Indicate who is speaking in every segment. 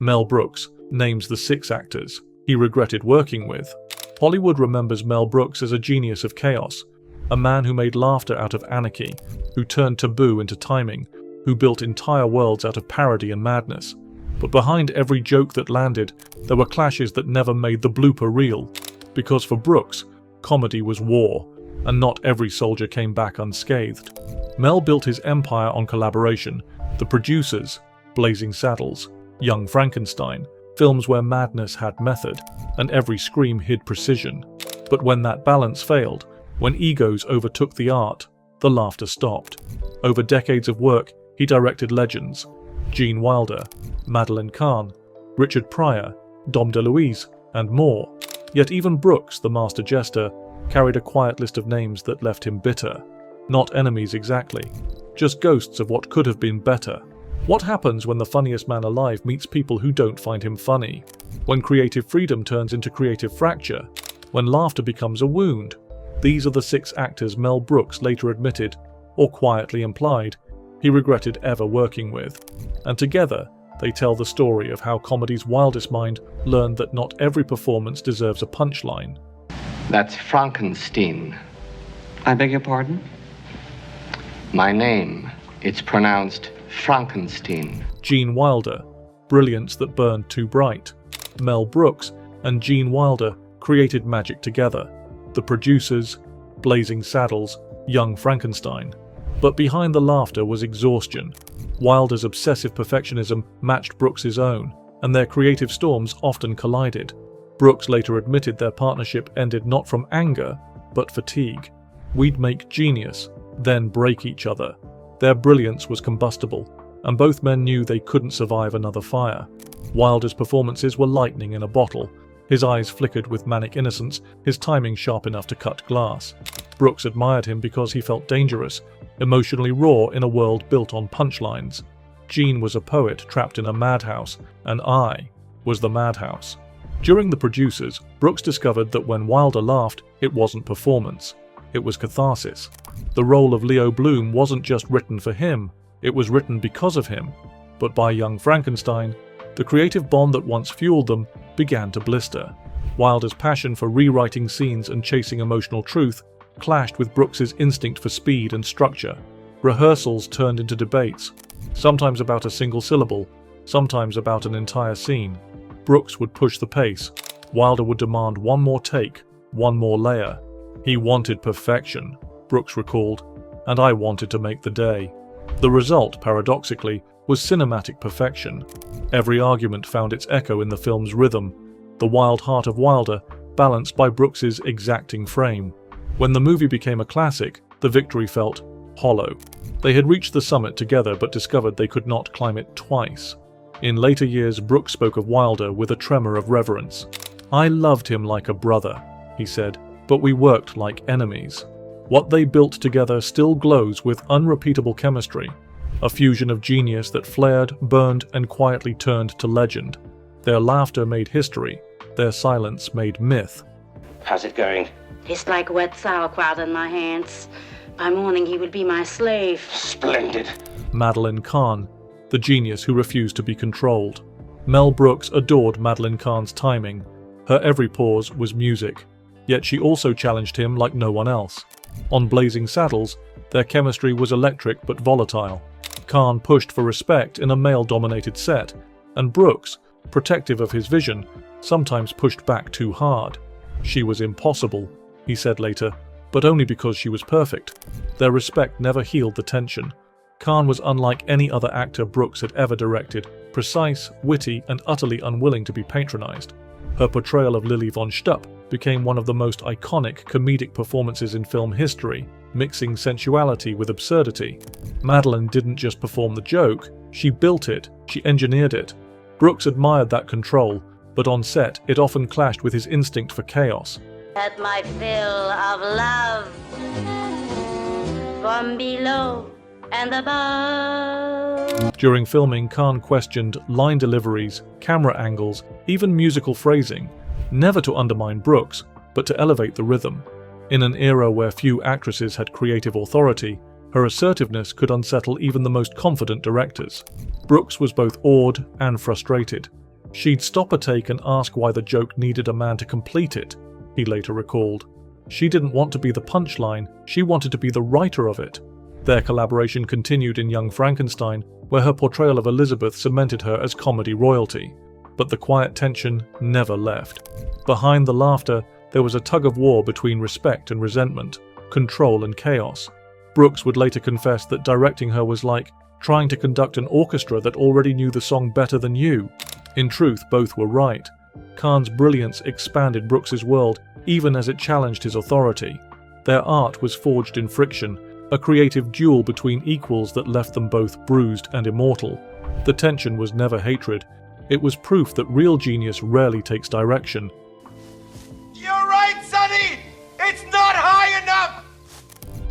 Speaker 1: Mel Brooks names the 6 actors he regretted working with. Hollywood remembers Mel Brooks as a genius of chaos, a man who made laughter out of anarchy, who turned taboo into timing, who built entire worlds out of parody and madness. But behind every joke that landed, there were clashes that never made the blooper reel. Because for Brooks, comedy was war, and not every soldier came back unscathed. Mel built his empire on collaboration. The producers, Blazing Saddles, Young Frankenstein, films where madness had method, and every scream hid precision. But when that balance failed, when egos overtook the art, the laughter stopped. Over decades of work, he directed legends: Gene Wilder, Madeline Kahn, Richard Pryor, Dom DeLuise, and more. Yet even Brooks, the master jester, carried a quiet list of names that left him bitter. Not enemies exactly, just ghosts of what could have been better. What happens when the funniest man alive meets people who don't find him funny? When creative freedom turns into creative fracture? When laughter becomes a wound? These are the 6 actors Mel Brooks later admitted, or quietly implied, he regretted ever working with. And together, they tell the story of how comedy's wildest mind learned that not every performance deserves a punchline.
Speaker 2: That's Frankenstein.
Speaker 3: I beg your pardon?
Speaker 2: My name. It's pronounced Frankenstein.
Speaker 1: Gene Wilder, brilliance that burned too bright. Mel Brooks and Gene Wilder created magic together. The producers, Blazing Saddles, Young Frankenstein. But behind the laughter was exhaustion. Wilder's obsessive perfectionism matched Brooks's own, and their creative storms often collided. Brooks later admitted their partnership ended not from anger, but fatigue. We'd make genius, then break each other. Their brilliance was combustible, and both men knew they couldn't survive another fire. Wilder's performances were lightning in a bottle. His eyes flickered with manic innocence, his timing sharp enough to cut glass. Brooks admired him because he felt dangerous, emotionally raw in a world built on punchlines. Gene was a poet trapped in a madhouse, and I was the madhouse. During The Producers, Brooks discovered that when Wilder laughed, it wasn't performance. It was catharsis. The role of Leo Bloom wasn't just written for him, it was written because of him. But by Young Frankenstein, the creative bond that once fueled them began to blister. Wilder's passion for rewriting scenes and chasing emotional truth clashed with Brooks's instinct for speed and structure. Rehearsals turned into debates, sometimes about a single syllable, sometimes about an entire scene. Brooks would push the pace. Wilder would demand one more take, one more layer. He wanted perfection, Brooks recalled, and I wanted to make the day. The result, paradoxically, was cinematic perfection. Every argument found its echo in the film's rhythm, the wild heart of Wilder balanced by Brooks's exacting frame. When the movie became a classic, the victory felt hollow. They had reached the summit together but discovered they could not climb it twice. In later years, Brooks spoke of Wilder with a tremor of reverence. "I loved him like a brother," he said, "but we worked like enemies." What they built together still glows with unrepeatable chemistry, a fusion of genius that flared, burned, and quietly turned to legend. Their laughter made history, their silence made myth.
Speaker 3: How's it going?
Speaker 4: It's like wet sauerkraut in my hands. By morning he will be my slave.
Speaker 3: Splendid.
Speaker 1: Madeline Kahn, the genius who refused to be controlled. Mel Brooks adored Madeline Kahn's timing. Her every pause was music. Yet she also challenged him like no one else. On Blazing Saddles, their chemistry was electric but volatile. Kahn pushed for respect in a male-dominated set, and Brooks, protective of his vision, sometimes pushed back too hard. "She was impossible," he said later, but only because she was perfect. Their respect never healed the tension. Kahn was unlike any other actor Brooks had ever directed, precise, witty, and utterly unwilling to be patronized. Her portrayal of Lily von Stupp became one of the most iconic comedic performances in film history, mixing sensuality with absurdity. Madeline didn't just perform the joke, she built it, she engineered it. Brooks admired that control, but on set it often clashed with his instinct for chaos.
Speaker 4: At my fill of love, from below and above.
Speaker 1: During filming, Kahn questioned line deliveries, camera angles, even musical phrasing, never to undermine Brooks, but to elevate the rhythm. In an era where few actresses had creative authority, her assertiveness could unsettle even the most confident directors. Brooks was both awed and frustrated. She'd stop a take and ask why the joke needed a man to complete it, he later recalled. She didn't want to be the punchline, she wanted to be the writer of it. Their collaboration continued in Young Frankenstein, where her portrayal of Elizabeth cemented her as comedy royalty. But the quiet tension never left. Behind the laughter, there was a tug-of-war between respect and resentment, control and chaos. Brooks would later confess that directing her was like trying to conduct an orchestra that already knew the song better than you. In truth, both were right. Kahn's brilliance expanded Brooks's world even as it challenged his authority. Their art was forged in friction, a creative duel between equals that left them both bruised and immortal. The tension was never hatred. It was proof that real genius rarely takes direction.
Speaker 5: You're right, Sonny! It's not high enough!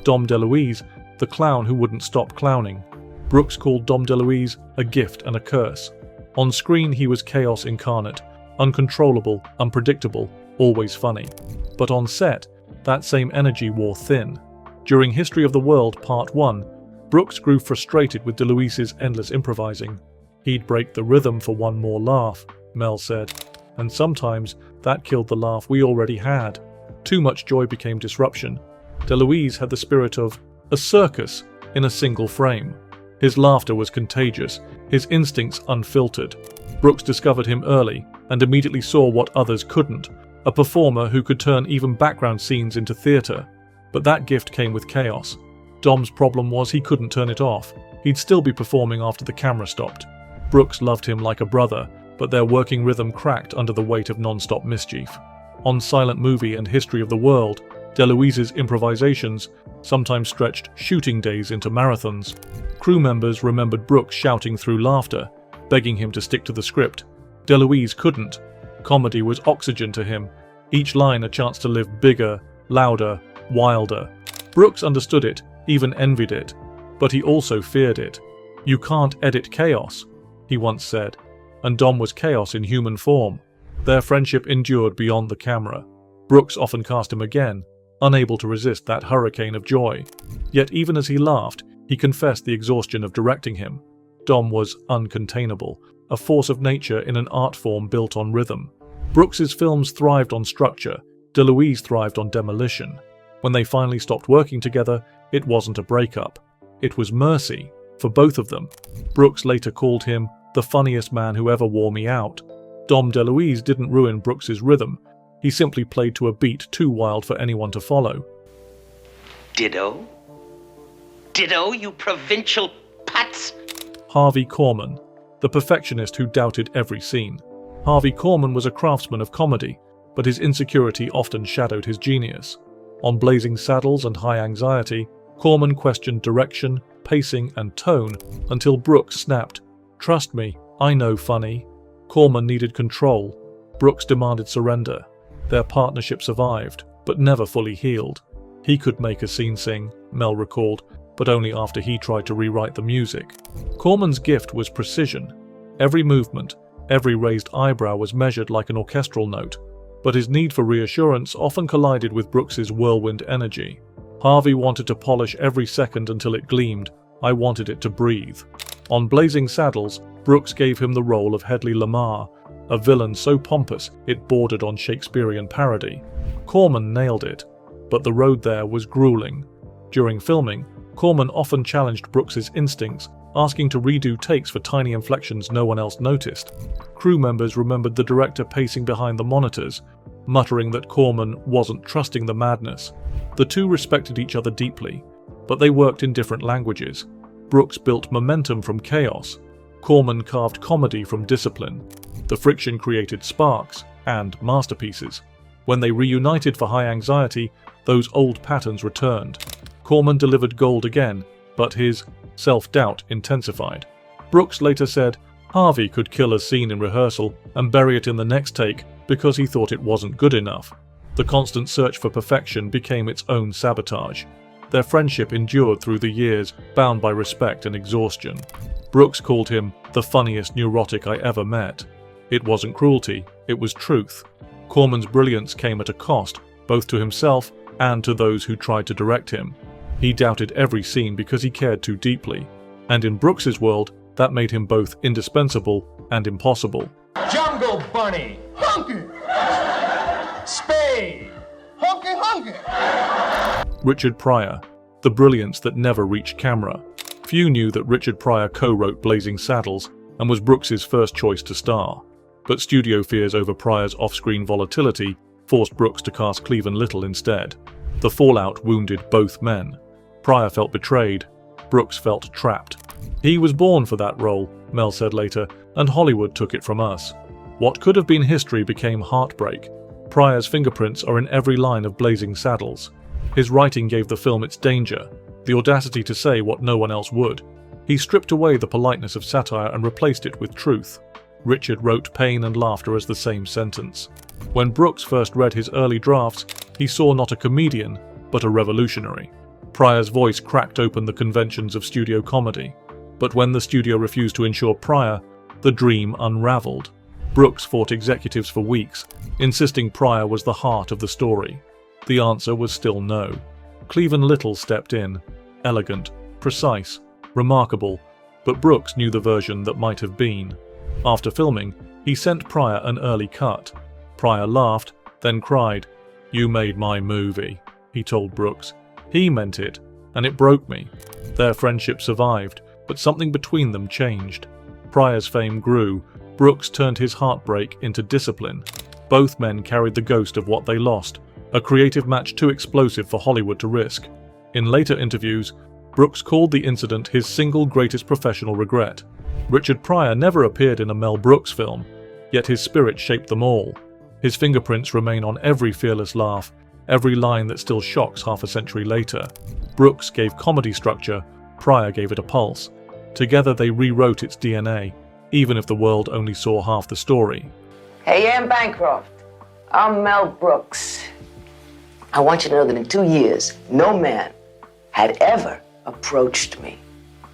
Speaker 1: Dom DeLuise, the clown who wouldn't stop clowning. Brooks called Dom DeLuise a gift and a curse. On screen he was chaos incarnate, uncontrollable, unpredictable, always funny. But on set, that same energy wore thin. During History of the World Part 1, Brooks grew frustrated with DeLuise's endless improvising. He'd break the rhythm for one more laugh, Mel said, and sometimes that killed the laugh we already had. Too much joy became disruption. DeLuise had the spirit of a circus in a single frame. His laughter was contagious, his instincts unfiltered. Brooks discovered him early and immediately saw what others couldn't, a performer who could turn even background scenes into theatre. But that gift came with chaos. Dom's problem was he couldn't turn it off. He'd still be performing after the camera stopped. Brooks loved him like a brother, but their working rhythm cracked under the weight of non-stop mischief. On Silent Movie and History of the World, DeLuise's improvisations sometimes stretched shooting days into marathons. Crew members remembered Brooks shouting through laughter, begging him to stick to the script. DeLuise couldn't. Comedy was oxygen to him, each line a chance to live bigger, louder, wilder. Brooks understood it, even envied it, but he also feared it. "You can't edit chaos," he once said, and Dom was chaos in human form. Their friendship endured beyond the camera. Brooks often cast him again, unable to resist that hurricane of joy. Yet even as he laughed, he confessed the exhaustion of directing him. Dom was uncontainable, a force of nature in an art form built on rhythm. Brooks's films thrived on structure, DeLuise thrived on demolition. When they finally stopped working together, it wasn't a breakup. It was mercy, for both of them. Brooks later called him the funniest man who ever wore me out. Dom DeLuise didn't ruin Brooks's rhythm. He simply played to a beat too wild for anyone to follow.
Speaker 3: Ditto? Ditto, you provincial putz!
Speaker 1: Harvey Korman, the perfectionist who doubted every scene. Harvey Korman was a craftsman of comedy, but his insecurity often shadowed his genius. On Blazing Saddles and High Anxiety, Korman questioned direction, pacing, and tone until Brooks snapped, "Trust me, I know funny." Korman needed control. Brooks demanded surrender. Their partnership survived, but never fully healed. He could make a scene sing, Mel recalled, but only after he tried to rewrite the music. Korman's gift was precision. Every movement, every raised eyebrow was measured like an orchestral note, but his need for reassurance often collided with Brooks's whirlwind energy. Harvey wanted to polish every second until it gleamed. I wanted it to breathe. On Blazing Saddles, Brooks gave him the role of Hedley Lamarr, a villain so pompous it bordered on Shakespearean parody. Korman nailed it, but the road there was grueling. During filming, Korman often challenged Brooks's instincts, asking to redo takes for tiny inflections no one else noticed. Crew members remembered the director pacing behind the monitors, muttering that Korman wasn't trusting the madness. The two respected each other deeply, but they worked in different languages. Brooks built momentum from chaos. Korman carved comedy from discipline. The friction created sparks and masterpieces. When they reunited for High Anxiety, those old patterns returned. Korman delivered gold again, but his self-doubt intensified. Brooks later said Harvey could kill a scene in rehearsal and bury it in the next take because he thought it wasn't good enough. The constant search for perfection became its own sabotage. Their friendship endured through the years, bound by respect and exhaustion. Brooks called him the funniest neurotic I ever met. It wasn't cruelty, it was truth. Korman's brilliance came at a cost, both to himself and to those who tried to direct him. He doubted every scene because he cared too deeply. And in Brooks's world, that made him both indispensable and impossible.
Speaker 5: Jump! Bongo bunny. Hunky. Spade. Hunky, hunky.
Speaker 1: Richard Pryor, the brilliance that never reached camera. Few knew that Richard Pryor co-wrote Blazing Saddles and was Brooks's first choice to star. But studio fears over Pryor's off-screen volatility forced Brooks to cast Cleavon Little instead. The fallout wounded both men. Pryor felt betrayed. Brooks felt trapped. He was born for that role, Mel said later, and Hollywood took it from us. What could have been history became heartbreak. Pryor's fingerprints are in every line of Blazing Saddles. His writing gave the film its danger, the audacity to say what no one else would. He stripped away the politeness of satire and replaced it with truth. Richard wrote pain and laughter as the same sentence. When Brooks first read his early drafts, he saw not a comedian, but a revolutionary. Pryor's voice cracked open the conventions of studio comedy. But when the studio refused to insure Pryor, the dream unraveled. Brooks fought executives for weeks, insisting Pryor was the heart of the story. The answer was still no. Cleavon Little stepped in, elegant, precise, remarkable, but Brooks knew the version that might have been. After filming, he sent Pryor an early cut. Pryor laughed, then cried, "You made my movie," he told Brooks. He meant it, and it broke me. Their friendship survived, but something between them changed. Pryor's fame grew. Brooks turned his heartbreak into discipline. Both men carried the ghost of what they lost, a creative match too explosive for Hollywood to risk. In later interviews, Brooks called the incident his single greatest professional regret. Richard Pryor never appeared in a Mel Brooks film, yet his spirit shaped them all. His fingerprints remain on every fearless laugh, every line that still shocks half a century later. Brooks gave comedy structure, Pryor gave it a pulse. Together they rewrote its DNA, even if the world only saw half the story.
Speaker 6: Hey, Anne Bancroft. I'm Mel Brooks. I want you to know that in 2 years, no man had ever approached me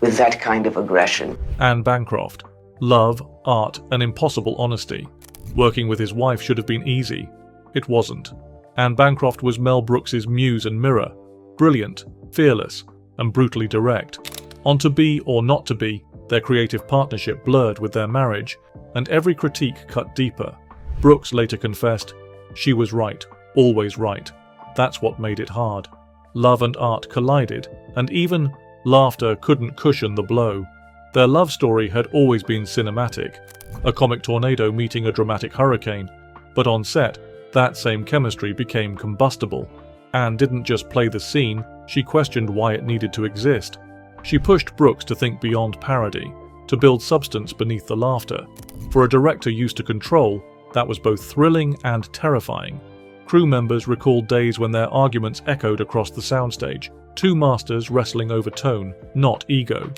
Speaker 6: with that kind of aggression.
Speaker 1: Anne Bancroft. Love, art, and impossible honesty. Working with his wife should have been easy. It wasn't. Anne Bancroft was Mel Brooks's muse and mirror. Brilliant, fearless, and brutally direct. On To Be or Not to Be, their creative partnership blurred with their marriage, and every critique cut deeper. Brooks later confessed, "She was right, always right. That's what made it hard." Love and art collided, and even laughter couldn't cushion the blow. Their love story had always been cinematic, a comic tornado meeting a dramatic hurricane, but on set, that same chemistry became combustible. Anne didn't just play the scene, she questioned why it needed to exist. She pushed Brooks to think beyond parody, to build substance beneath the laughter. For a director used to control, that was both thrilling and terrifying. Crew members recalled days when their arguments echoed across the soundstage, two masters wrestling over tone, not ego.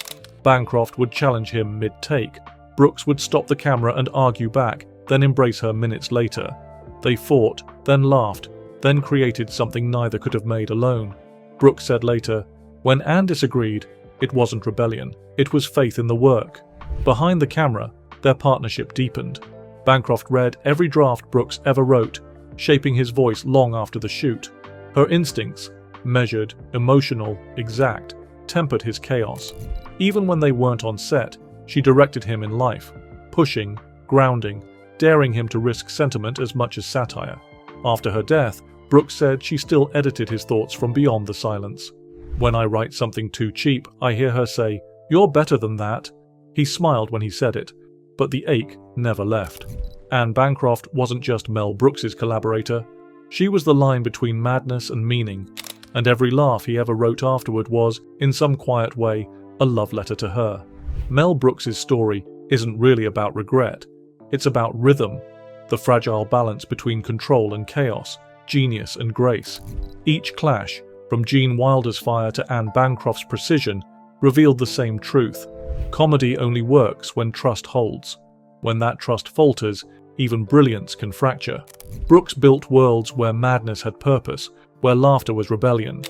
Speaker 1: Bancroft would challenge him mid-take. Brooks would stop the camera and argue back, then embrace her minutes later. They fought, then laughed, then created something neither could have made alone. Brooks said later, "When Anne disagreed, it wasn't rebellion, it was faith in the work." Behind the camera, their partnership deepened. Bancroft read every draft Brooks ever wrote, shaping his voice long after the shoot. Her instincts, measured, emotional, exact, tempered his chaos. Even when they weren't on set, she directed him in life, pushing, grounding, daring him to risk sentiment as much as satire. After her death, Brooks said she still edited his thoughts from beyond the silence. "When I write something too cheap, I hear her say, 'You're better than that.'" He smiled when he said it, but the ache never left. Anne Bancroft wasn't just Mel Brooks's collaborator. She was the line between madness and meaning, and every laugh he ever wrote afterward was, in some quiet way, a love letter to her. Mel Brooks's story isn't really about regret. It's about rhythm, the fragile balance between control and chaos, genius and grace. Each clash, from Gene Wilder's fire to Anne Bancroft's precision, revealed the same truth. Comedy only works when trust holds. When that trust falters, even brilliance can fracture. Brooks built worlds where madness had purpose, where laughter was rebellion.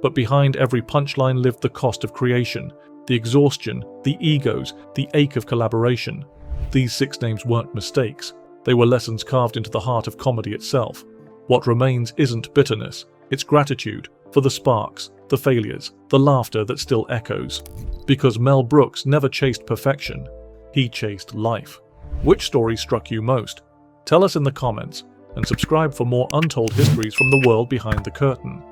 Speaker 1: But behind every punchline lived the cost of creation, the exhaustion, the egos, the ache of collaboration. These 6 names weren't mistakes. They were lessons carved into the heart of comedy itself. What remains isn't bitterness, it's gratitude for the sparks, the failures, the laughter that still echoes. Because Mel Brooks never chased perfection, he chased life. Which story struck you most? Tell us in the comments, and subscribe for more untold histories from the world behind the curtain.